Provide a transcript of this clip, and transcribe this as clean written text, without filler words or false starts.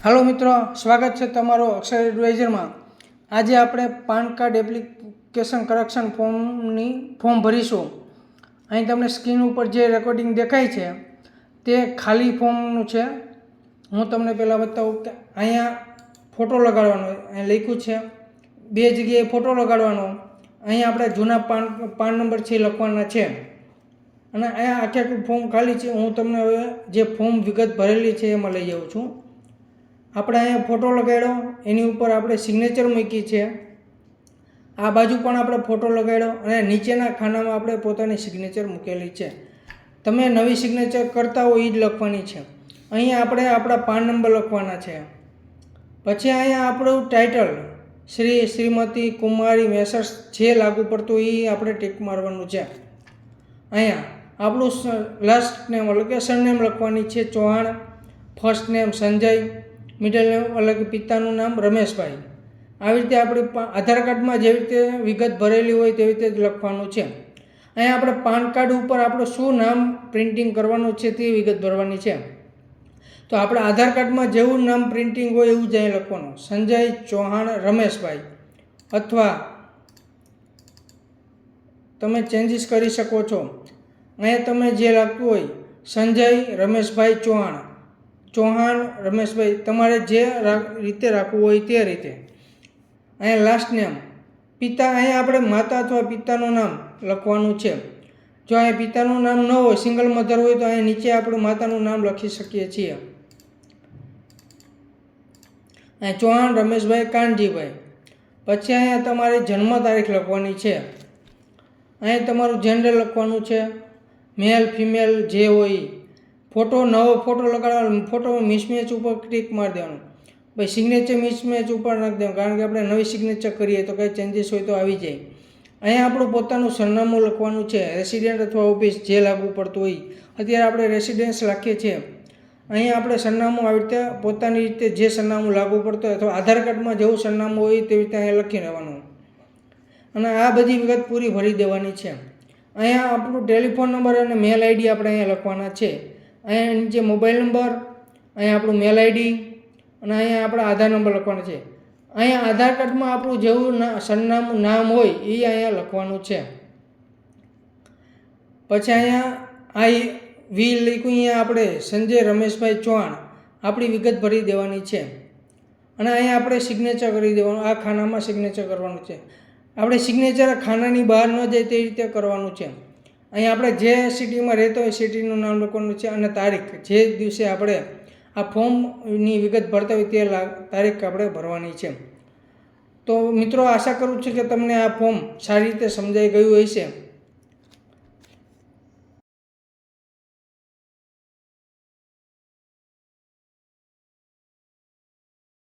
Hello मित्रों, स्वागत है तमारो अक्षर एडवाइजर में। आज आप PAN card application correction form भरीशू। अहीं तमने स्क्रीन पर जो रेकॉर्डिंग देखाय छे ते खाली फॉर्म है। हूँ तमने पहला बताऊँ कि अँ फोटो लगाड़वानो अँ लख्युं छे, बे जग्याए फोटो लगाड़वानो। अहीं आपणे जूना पान नंबर छे लखवाना छे अने अँ आखे आखुं फॉर्म खाली छे। हूँ तमने हवे जे फॉर्म विगत भरेली छे एमां लई जाऊँ छूँ। આપણે અહીંયા ફોટો લગાડ્યો, એની ઉપર આપણે સિગ્નેચર મૂકી છે। આ બાજુ પણ આપણે ફોટો લગાડ્યો અને નીચેના ખાનામાં આપણે પોતાની સિગ્નેચર મૂકેલી છે। તમે નવી સિગ્નેચર કરતા હો એ જ લખવાની છે। અહીંયા આપણે આપણા પાન નંબર લખવાના છે। પછી અહીંયા આપણું ટાઇટલ શ્રી, શ્રીમતી, કુમારી, મેસર્સ જે લાગુ પડતું એ આપણે ટીક મારવાનું છે। અહીંયા આપણું લાસ્ટ નેમ એટલે કે સરનેમ લખવાની છે Chauhan, first name Sanjay, middle name એટલે કે પિતાનું નામ રમેશભાઈ। આવી રીતે આપણે આધાર કાર્ડમાં જેવી રીતે વિગત ભરેલી હોય તેવી રીતે જ લખવાનું છે। અહીંયા આપણે પાન કાર્ડ ઉપર આપણું શું નામ પ્રિન્ટિંગ કરવાનું છે તે વિગત ભરવાની છે। તો આપણે આધાર કાર્ડમાં જેવું નામ પ્રિન્ટિંગ હોય એવું જ અહીં લખવાનું, સંજય ચૌહાણ રમેશભાઈ, અથવા તમે ચેન્જીસ કરી શકો છો। અહીંયા તમે જે લાગતું હોય સંજય રમેશભાઈ ચૌહાણ, चौहान रमेशभाई तमारे जे रीते राखवू होय ते रीते। अँ लास्ट नेम पिता, अँ आपणे माता अथवा पितानुं नाम लखवानुं छे। जो अँ पितानुं नाम न होय, सिंगल मधर होय तो अँ नीचे आपणे मातानुं नाम लखी शकीए छीए। अँ चौहान रमेशभाई कानजीभाई। पछी अँ तमारी जन्म तारीख लखवानी छे। अँ तमारुं जेन्डर लखवानुं छे, मेल फीमेल जे होय। फोटो नवो फोटो लगाड़वानो, फोटो मिसमेच पर क्लिक मार देवानुं। भाई सिग्नेचर मिसमेच पर नाखी देवानुं, कारण के आपणे नवी सिग्नेचर करीए तो कई चेन्जीस होय तो आवी जाय। अहींया आपणुं पोतानुं सरनामું लखवानुं छे, रेसिडेंट अथवा ऑफिस जे लागू पड़तुं होय। अत्यारे आपणे रेसिडेंस लखीए छीए। अहींया आपणे सरनामું આવી રીતે પોતાની રીતે જે સરનામું लागू पड़तुं હોય अथवा आधार कार्डमां जेवुं सरनामું होय तेवी रीते अहींया लखी देवानुं અને આ બધી વિગત પૂરી ભરી દેવાની છે। અહીંયા આપણું ટેલિફોન નંબર અને મેલ આઈડી આપણે અહીંયા લખવાના છે। अँ नीचे मोबाइल नंबर, अँ आप मेल आईडी और अँ आप आधार नंबर लखवानो है। अँ आधार कार्ड में आपणुं जेवुं सरनामું नाम होय ए अँ लखवानुं छे। पछी अँ आई वी लख्युं, अँ आपणे संजय रमेशभाई चौहाण आपणी विगत भरी देवानी छे अने अँ आपणे सिग्नेचर करी देवानुं। आ खानामां सिग्नेचर करवानुं छे। आपणे सिग्नेचर खानानी बहार न जाय ते रीते करवानुं छे। अहीं आपणे जे सिटी में रहता हो सिटीनुं नाम लखवानुं छे अने तारीख, जे दिवसे आपणे आ फॉर्मनी विगत भरता होय ते तारीख आपणे भरवानी छे। तो मित्रों, आशा करूँ छुं कि तमने आ फॉर्म सारी रीते समजाई गयुं हशे।